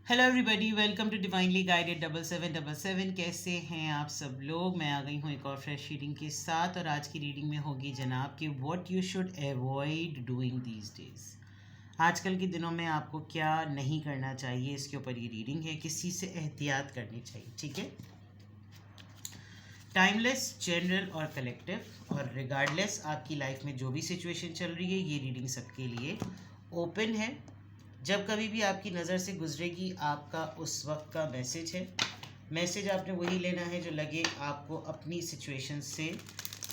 Hello everybody, welcome to divinely guided 7777। कैसे हैं आप सब लोग। मैं आ गई हूँ एक और फ्रेश रीडिंग के साथ, और आज की रीडिंग में होगी जनाब कि what you should avoid doing these days. आजकल के दिनों में आपको क्या नहीं करना चाहिए, इसके ऊपर ये रीडिंग है। किस चीज़ से एहतियात करनी चाहिए, ठीक है। टाइमलेस, जनरल और कलेक्टिव, और रिगार्डलेस आपकी लाइफ में जो भी सिचुएशन चल रही है, ये रीडिंग सबके लिए ओपन है। जब कभी भी आपकी नज़र से गुजरेगी, आपका उस वक्त का मैसेज है। मैसेज आपने वही लेना है जो लगे आपको अपनी सिचुएशन से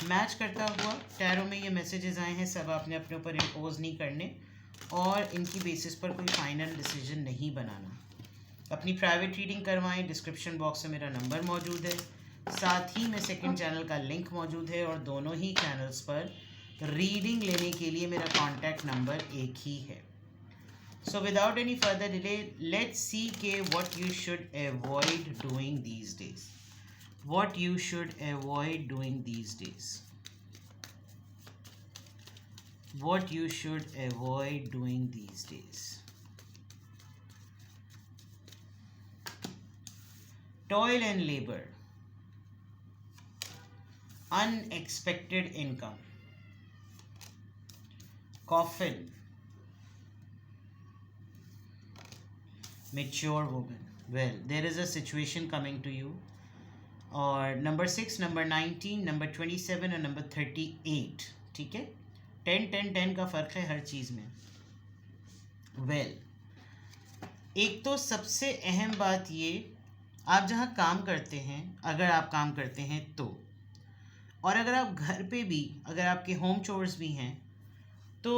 मैच करता हुआ। टैरो में ये मैसेजेस आए हैं, सब आपने अपने ऊपर इम्पोज नहीं करने, और इनकी बेसिस पर कोई फाइनल डिसीजन नहीं बनाना। अपनी प्राइवेट रीडिंग करवाएं। डिस्क्रिप्शन बॉक्स में मेरा नंबर मौजूद है, साथ ही में सेकंड चैनल का लिंक मौजूद है, और दोनों ही चैनल्स पर रीडिंग लेने के लिए मेरा कॉन्टैक्ट नंबर एक ही है। So without any further delay, let's see what you should avoid doing these days. What you should avoid doing these days. What you should avoid doing these days. Toil and labor. Unexpected income. Coffin. Mature woman. Well, there is a situation coming to you. और number 6, number 19, number 27 और number 38, ठीक है। 10 10 10 का फ़र्क है हर चीज़ में। Well, एक तो सबसे अहम बात ये, आप जहाँ काम करते हैं, अगर आप काम करते हैं तो, और अगर आप घर पे भी, अगर आपके होम चोर्स भी हैं, तो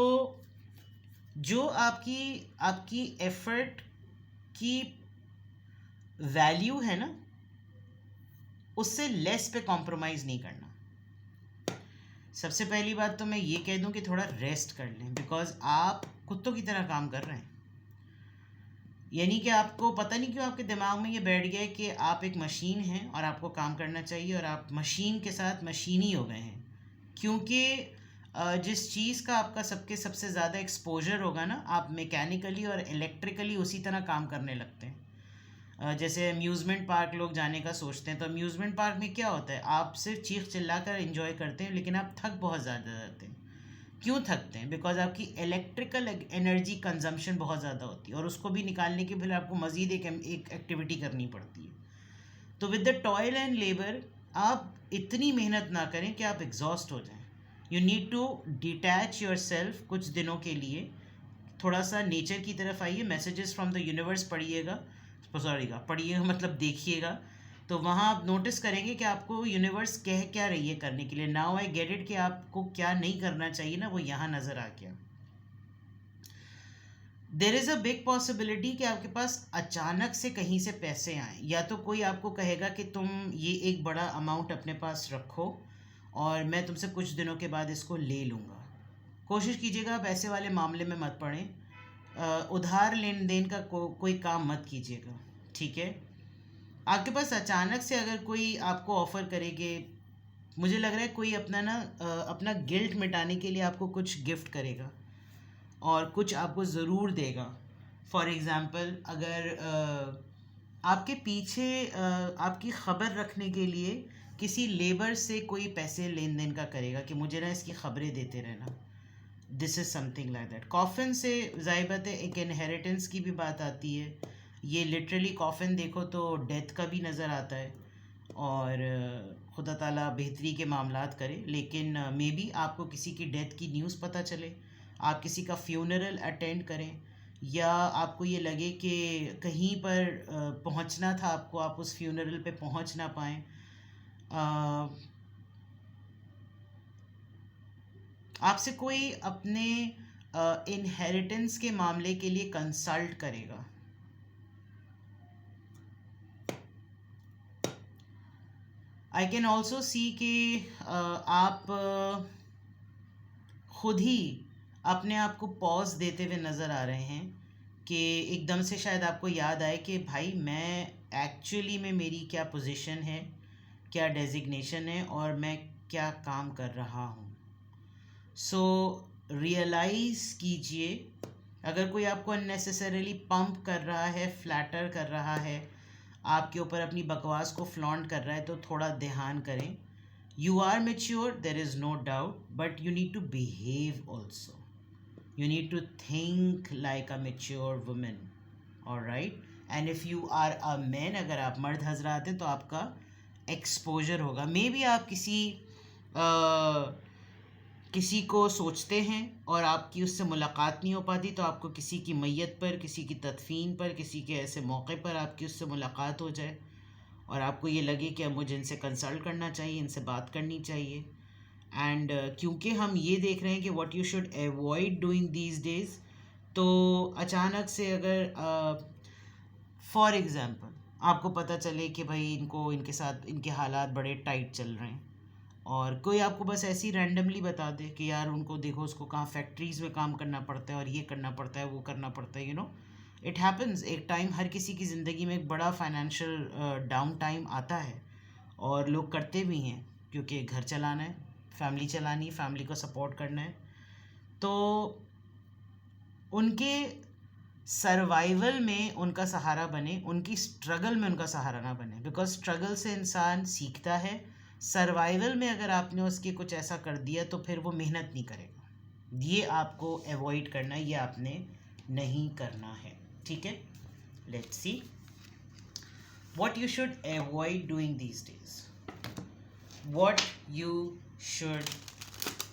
जो आपकी आपकी एफर्ट की वैल्यू है ना, उससे लेस पे कॉम्प्रोमाइज़ नहीं करना। सबसे पहली बात तो मैं ये कह दूं कि थोड़ा रेस्ट कर लें, बिकॉज आप कुत्तों की तरह काम कर रहे हैं। यानी कि आपको पता नहीं क्यों आपके दिमाग में ये बैठ गया है कि आप एक मशीन हैं और आपको काम करना चाहिए, और आप मशीन के साथ मशीनी हो गए हैं। क्योंकि जिस चीज़ का आपका सबसे ज़्यादा एक्सपोजर होगा ना, आप मैकेनिकली और इलेक्ट्रिकली उसी तरह काम करने लगते हैं। जैसे अम्यूज़मेंट पार्क लोग जाने का सोचते हैं, तो अम्यूज़मेंट पार्क में क्या होता है, आप सिर्फ चीख चिल्ला कर इन्जॉय करते हैं, लेकिन आप थक बहुत ज़्यादा जाते हैं। क्यों थकते हैं? बिकॉज आपकी इलेक्ट्रिकल एनर्जी कंजम्पशन बहुत ज़्यादा होती है, और उसको भी निकालने के फिर आपको मज़ीद एक एक्टिविटी करनी पड़ती है। तो with the toil and labour, आप इतनी मेहनत ना करें कि आप एग्जॉस्ट हो जाएं। You need to detach your सेल्फ कुछ दिनों के लिए। थोड़ा सा नेचर की तरफ आइए। मैसेजेस फ्रॉम द यूनिवर्स पढ़िएगा, पढ़िएगा मतलब देखिएगा, तो वहाँ आप नोटिस करेंगे कि आपको यूनिवर्स कह क्या रही है करने के लिए। नाउ आई गेट इट कि आपको क्या नहीं करना चाहिए ना, वो यहाँ नज़र आ गया। There is a big possibility कि आपके पास अचानक से कहीं से पैसे आए, या तो कोई आपको कहेगा कि तुम ये एक बड़ा अमाउंट अपने पास रखो और मैं तुमसे कुछ दिनों के बाद इसको ले लूँगा। कोशिश कीजिएगा आप ऐसे वाले मामले में मत पड़ें। उधार लेन देन का कोई काम मत कीजिएगा, ठीक है। आपके पास अचानक से अगर कोई आपको ऑफ़र करे कि, मुझे लग रहा है कोई अपना गिल्ट मिटाने के लिए आपको कुछ गिफ्ट करेगा और कुछ आपको ज़रूर देगा। फॉर एग्ज़ाम्पल, अगर आपके पीछे आपकी ख़बर रखने के लिए किसी लेबर से कोई पैसे लेन देन का करेगा कि मुझे ना इसकी ख़बरें देते रहना। This is something like that. Coffin से ज़ाहिर बात है एक इनहेरिटेंस की भी बात आती है। ये लिटरली कॉफ़िन देखो तो डेथ का भी नज़र आता है, और खुदा ताला बेहतरी के मामलात करे, लेकिन मे बी आपको किसी की डेथ की न्यूज़ पता चले, आप किसी का फ्यूनरल अटेंड करें, या आपको ये लगे कि कहीं पर पहुंचना था आपको, आप उस फ्यूनरल पे पहुंच ना पाएँ। आपसे कोई अपने इनहेरिटेंस के मामले के लिए कंसल्ट करेगा। आई कैन ऑल्सो सी कि आप खुद ही अपने आप को पॉज देते हुए नज़र आ रहे हैं, कि एकदम से शायद आपको याद आए कि भाई मैं एक्चुअली में मेरी क्या पोजीशन है, क्या डेजिग्नेशन है, और मैं क्या काम कर रहा हूँ। सो रियलाइज़ कीजिए अगर कोई आपको अननेसेसरीली पंप कर रहा है, फ्लैटर कर रहा है, आपके ऊपर अपनी बकवास को फ्लॉन्ट कर रहा है, तो थोड़ा ध्यान करें. You are mature, there is no doubt, but you need to behave also. You need to think like a mature woman. Alright? And if you are a man, अगर आप मर्द हजरात हैं तो आपका एक्सपोजर होगा. मे बी आप किसी को सोचते हैं और आपकी उससे मुलाकात नहीं हो पाती, तो आपको किसी की मैयत पर, किसी की तदफीन पर, किसी के ऐसे मौके पर आपकी उससे मुलाकात हो जाए और आपको ये लगे कि अब मुझे इनसे कंसल्ट करना चाहिए, इनसे बात करनी चाहिए. एंड क्योंकि हम ये देख रहे हैं कि what you should avoid doing these days, तो अचानक से अगर फॉर एग्ज़ाम्पल आपको पता चले कि भाई इनके साथ इनके हालात बड़े टाइट चल रहे हैं और कोई आपको बस ऐसे ही रैंडमली बता दे कि यार उनको देखो, उसको कहाँ फैक्ट्रीज़ में काम करना पड़ता है और ये करना पड़ता है, वो करना पड़ता है, इट हैपन्स. एक टाइम हर किसी की ज़िंदगी में एक बड़ा फाइनेंशियल डाउन टाइम आता है और लोग करते भी हैं क्योंकि घर चलाना है, फैमिली चलानी है, फैमिली को सपोर्ट करना है. तो उनके सर्वाइवल में उनका सहारा बने, उनकी स्ट्रगल में उनका सहारा ना बने, बिकॉज स्ट्रगल से इंसान सीखता है. सर्वाइवल में अगर आपने उसके कुछ ऐसा कर दिया तो फिर वो मेहनत नहीं करेगा. ये आपको अवॉइड करना है, ये आपने नहीं करना है. ठीक है, let's see what you should avoid doing these days. What you should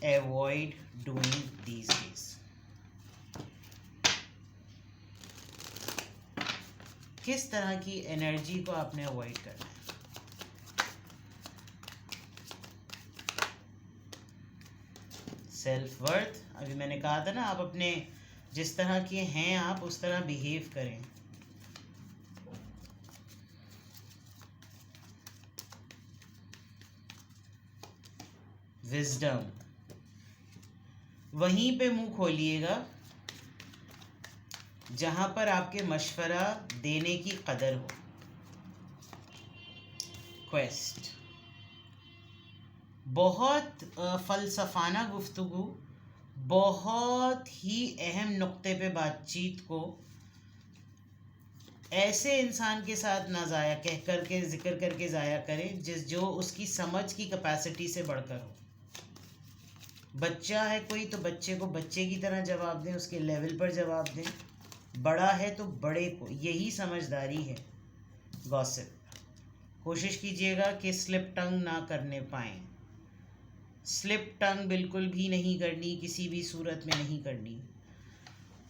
avoid doing these days. किस तरह की एनर्जी को आपने अवॉइड करना है. सेल्फ वर्थ, अभी मैंने कहा था ना, आप अपने जिस तरह के हैं आप उस तरह बिहेव करें. विजडम, वहीं पे मुंह खोलिएगा जहां पर आपके मशवरा देने की कदर हो. क्वेस्ट, बहुत फ़लसफ़ाना गुफ्तगू, बहुत ही अहम नुक्ते पे बातचीत को ऐसे इंसान के साथ ना ज़ाया कह करके ज़िक्र करके ज़ाया करें जो उसकी समझ की कैपेसिटी से बढ़कर हो. बच्चा है कोई तो बच्चे को बच्चे की तरह जवाब दें, उसके लेवल पर जवाब दें. बड़ा है तो बड़े को, यही समझदारी है. गॉसिप, कोशिश कीजिएगा कि स्लिप टंग ना करने पाएँ. स्लिप टंग बिल्कुल भी नहीं करनी, किसी भी सूरत में नहीं करनी.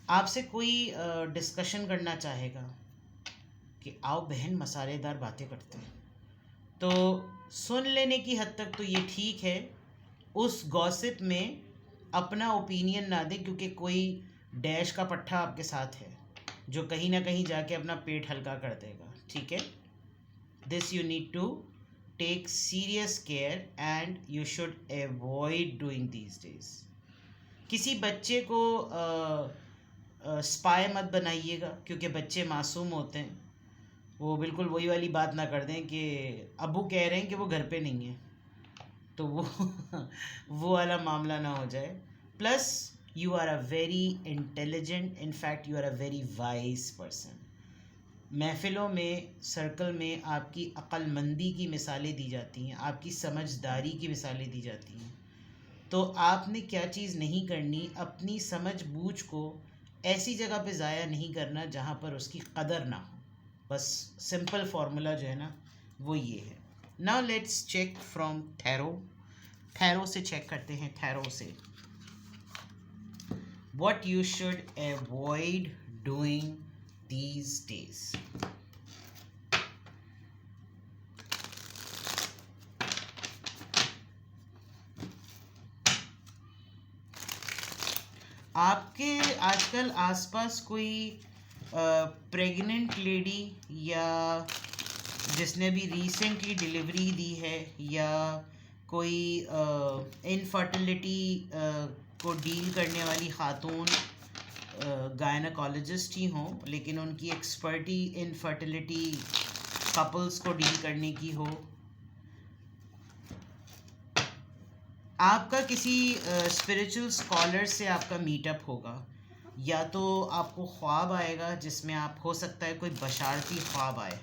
आपसे कोई डिस्कशन करना चाहेगा कि आओ बहन मसालेदार बातें करते हैं, तो सुन लेने की हद तक तो ये ठीक है. उस गॉसिप में अपना ओपिनियन ना दें, क्योंकि कोई डैश का पट्ठा आपके साथ है जो कहीं ना कहीं जाके अपना पेट हल्का कर देगा. ठीक है, this you need to take serious care and you should avoid doing these days. किसी बच्चे को स्पाई मत बनाइएगा, क्योंकि बच्चे मासूम होते हैं. वो बिल्कुल वही वाली बात ना कर दें कि अब्बू कह रहे हैं कि वो घर पे नहीं है, तो वो वाला मामला ना हो जाए. Plus you are a very intelligent, in fact you are a very wise person. महफ़िलों में, सर्कल में आपकी अक्लमंदी की मिसालें दी जाती हैं, आपकी समझदारी की मिसालें दी जाती हैं. तो आपने क्या चीज़ नहीं करनी, अपनी समझ बूझ को ऐसी जगह पे ज़ाया नहीं करना जहाँ पर उसकी कदर ना हो. बस सिंपल फार्मूला जो है ना वो ये है. Now let's check from tarot. Tarot से चेक करते हैं. थैरो से what you should avoid doing these days. आपके आजकल आसपास कोई प्रेग्नेंट लेडी या जिसने भी रिसेंटली डिलीवरी दी है, या कोई इनफर्टिलिटी को डील करने वाली खातून गायनोकोलॉजिस्ट ही हों, लेकिन उनकी एक्सपर्टी इनफर्टिलिटी कपल्स को डील करने की हो. आपका किसी स्पिरिचुअल स्कॉलर से आपका मीटअप होगा, या तो आपको ख्वाब आएगा जिसमें आप, हो सकता है कोई बशारती ख्वाब आए,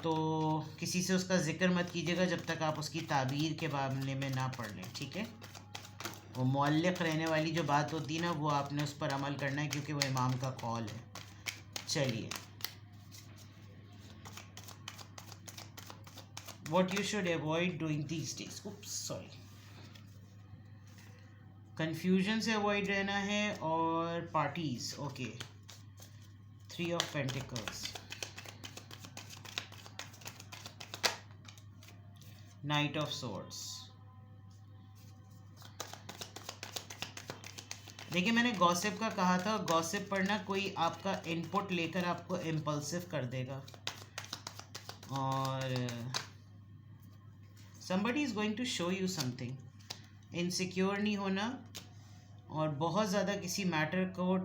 तो किसी से उसका ज़िक्र मत कीजिएगा जब तक आप उसकी ताबीर के मामले में ना पढ़ लें, ठीक है। वो मुअल्लिक़ रहने वाली जो बात होती है ना, वो आपने उस पर अमल करना है क्योंकि वो इमाम का कौल है। चलिए, what you should avoid doing these days, oops sorry, confusion से अवॉइड रहना है और parties. Okay, 3 of pentacles, night of swords. देखिए, मैंने गॉसिप का कहा था, गॉसिप पढ़ना कोई आपका इनपुट लेकर आपको इम्पल्सिव कर देगा, और somebody is going to show you something। Insecure नहीं होना, और बहुत ज़्यादा किसी मैटर को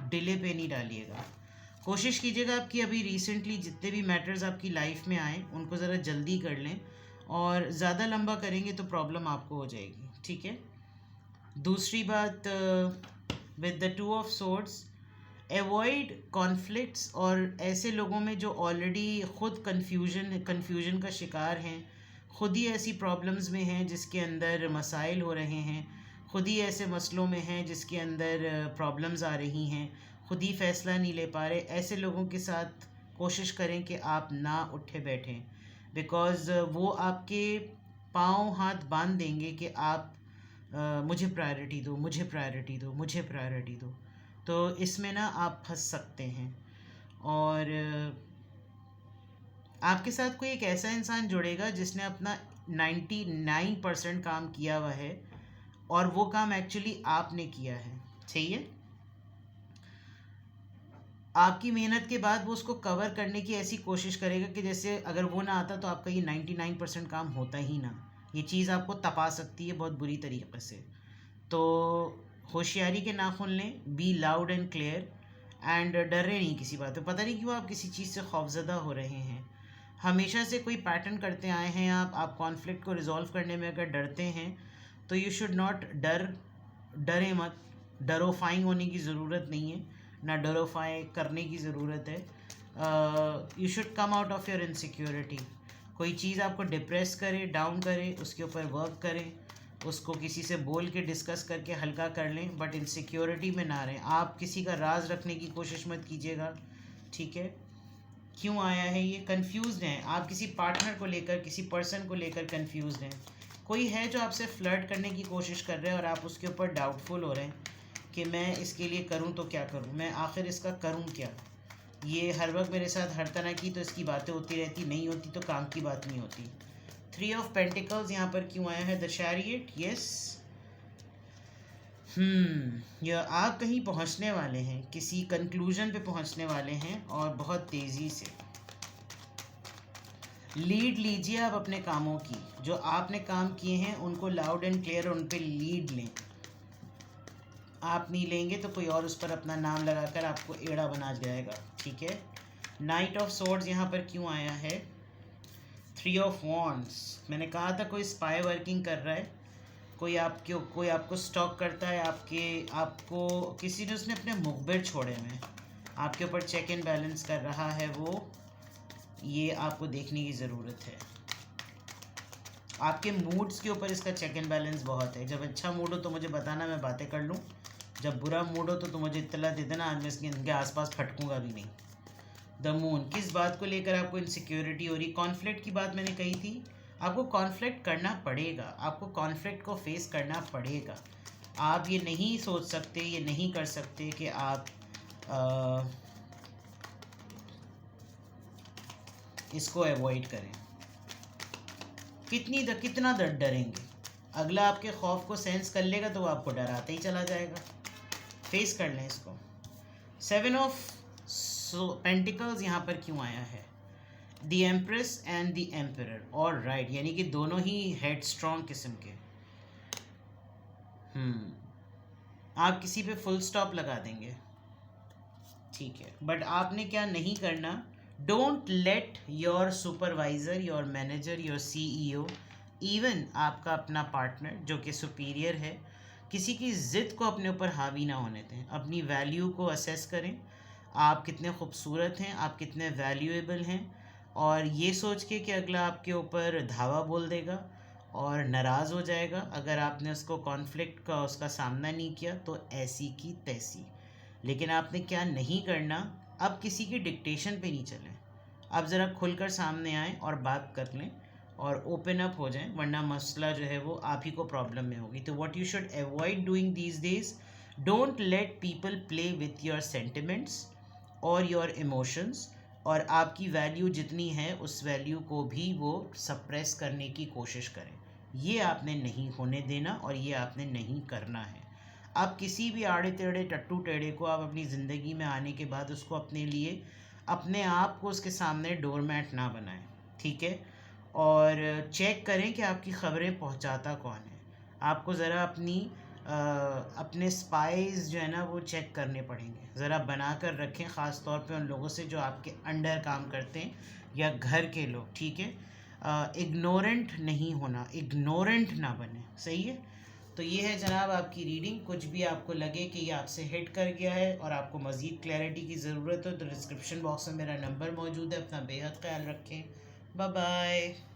डिले पे नहीं डालिएगा। कोशिश कीजिएगा आपकी अभी रिसेंटली जितने भी मैटर्स आपकी लाइफ में आए उनको ज़रा जल्दी कर लें, और ज़्यादा लंबा करेंगे तो प्रॉब्लम आपको हो जाएगी, ठीक है। दूसरी बात, with the 2 of swords, avoid conflicts, और ऐसे लोगों में जो ऑलरेडी ख़ुद कन्फ्यूजन का शिकार हैं, ख़ुद ही ऐसी प्रॉब्लम्स में हैं जिसके अंदर मसाइल हो रहे हैं, ख़ुद ही ऐसे मसलों में हैं जिसके अंदर प्रॉब्लम्स आ रही हैं, ख़ुद ही फ़ैसला नहीं ले पा रहे, ऐसे लोगों के साथ कोशिश करें कि आप ना उठे बैठें, बिकॉज़ वो आपके पाँव हाथ बांध देंगे कि आप मुझे प्रायोरिटी दो, मुझे प्रायोरिटी दो, मुझे प्रायोरिटी दो। तो इसमें ना आप फंस सकते हैं, और आपके साथ कोई एक ऐसा इंसान जुड़ेगा जिसने अपना 99% काम किया हुआ है, और वो काम एक्चुअली आपने किया है, सही है। आपकी मेहनत के बाद वो उसको कवर करने की ऐसी कोशिश करेगा कि जैसे अगर वो ना आता तो आपका ये 99% काम होता ही ना। ये चीज़ आपको तपा सकती है बहुत बुरी तरीके से। तो होशियारी के नाखून लें, be loud and clear, and डरे नहीं किसी बात पे। पता नहीं क्यों आप किसी चीज़ से खौफज़दा हो रहे हैं, हमेशा से कोई पैटर्न करते आए हैं आप कॉन्फ्लिक्ट को रिजॉल्व करने में अगर डरते हैं तो यू शुड नॉट डरे मत। डरोफाइंग होने की ज़रूरत नहीं है, ना डरोफाई करने की ज़रूरत है। You should come out of your insecurity. कोई चीज़ आपको डिप्रेस करे, डाउन करे, उसके ऊपर वर्क करें, उसको किसी से बोल के डिस्कस करके हल्का कर लें, बट इनसिक्योरिटी में ना रहें। आप किसी का राज रखने की कोशिश मत कीजिएगा, ठीक है। क्यों आया है ये? कंफ्यूज्ड हैं आप, किसी पार्टनर को लेकर, किसी पर्सन को लेकर कंफ्यूज्ड हैं। कोई है जो आपसे फ्लर्ट करने की कोशिश कर रहा है और आप उसके ऊपर डाउटफुल हो रहे हैं कि मैं इसके लिए करूं तो क्या करूं, मैं आखिर इसका करूं क्या। ये हर वक्त मेरे साथ हर तरह की तो इसकी बातें होती रहती, नहीं होती तो काम की बात नहीं होती। 3 ऑफ पेंटिकल्स यहाँ पर क्यों आया है? The chariot, yes. ये आप कहीं पहुँचने वाले हैं, किसी कंक्लूजन पे पहुँचने वाले हैं, और बहुत तेज़ी से। लीड लीजिए आप अपने कामों की, जो आपने काम किए हैं उनको लाउड एंड क्लियर उन पे लीड लें। आप नहीं लेंगे तो कोई और उस पर अपना नाम लगाकर आपको एड़ा बना जाएगा, ठीक है। नाइट ऑफ सोर्ड्स यहाँ पर क्यों आया है? 3 ऑफ वॉन्ड्स, मैंने कहा था कोई स्पाई वर्किंग कर रहा है, कोई आपको स्टॉक करता है, आपको किसी ने उसने अपने मुखबिर छोड़े हुए, आपके ऊपर चेक एंड बैलेंस कर रहा है वो, ये आपको देखने की ज़रूरत है। आपके मूड्स के ऊपर इसका चेक एंड बैलेंस बहुत है। जब अच्छा मूड हो तो मुझे बताना, मैं बातें कर लूँ। जब बुरा मूड हो तो मुझे इत्तला दे देना, आज मैं इनके आसपास फटकूंगा भी नहीं। द मून, किस बात को लेकर आपको इनसिक्योरिटी हो रही? कॉन्फ्लिक्ट की बात मैंने कही थी, आपको कॉन्फ्लिक्ट करना पड़ेगा, आपको कॉन्फ्लिक्ट को फेस करना पड़ेगा। आप ये नहीं सोच सकते, ये नहीं कर सकते कि आप इसको अवॉइड करें। कितना डरेंगे? अगला आपके खौफ को सेंस कर लेगा तो वो आपको डराते ही चला जाएगा। फेस कर लें इसको। 7 ऑफ पेंटिकल्स यहाँ पर क्यों आया है? The empress and the emperor, और राइट, यानी कि दोनों ही हेड स्ट्रॉन्ग किस्म के। आप किसी पे फुल स्टॉप लगा देंगे, ठीक है, बट आपने क्या नहीं करना, don't let your supervisor, your manager, your CEO, even आपका अपना पार्टनर जो कि सुपीरियर है, किसी की ज़िद को अपने ऊपर हावी ना होने दें। अपनी वैल्यू को असेस करें, आप कितने खूबसूरत हैं, आप कितने वैल्यूएबल हैं, और ये सोच के कि अगला आपके ऊपर धावा बोल देगा और नाराज़ हो जाएगा अगर आपने उसको कॉन्फ्लिक्ट का उसका सामना नहीं किया, तो ऐसी की तैसी। लेकिन आपने क्या नहीं करना, अब किसी की डिक्टेशन पे नहीं चलें। आप ज़रा खुलकर सामने आएँ और बात कर लें और ओपन अप हो जाएं, वरना मसला जो है वो आप ही को प्रॉब्लम में होगी। तो what you should avoid doing these days, don't let people play with your sentiments और योर इमोशंस, और आपकी वैल्यू जितनी है उस वैल्यू को भी वो सप्रेस करने की कोशिश करें। ये आपने नहीं होने देना और ये आपने नहीं करना है। आप किसी भी आड़े टेढ़े टट्टू टेढ़े को आप अपनी ज़िंदगी में आने के बाद उसको अपने लिए, अपने आप को उसके सामने डोरमैट ना बनाएं, ठीक है। और चेक करें कि आपकी ख़बरें पहुंचाता कौन है। आपको ज़रा अपने स्पाइस जो है ना वो चेक करने पड़ेंगे, ज़रा बना कर रखें, ख़ास तौर पे उन लोगों से जो आपके अंडर काम करते हैं या घर के लोग, ठीक है। इग्नोरेंट नहीं होना, इग्नोरेंट ना बने, सही है। तो ये है जनाब आपकी रीडिंग। कुछ भी आपको लगे कि ये आपसे हिट कर गया है और आपको मज़ीद क्लैरिटी की ज़रूरत हो तो डिस्क्रिप्शन बॉक्स में मेरा नंबर मौजूद है। अपना बेहद ख्याल रखें। Bye bye.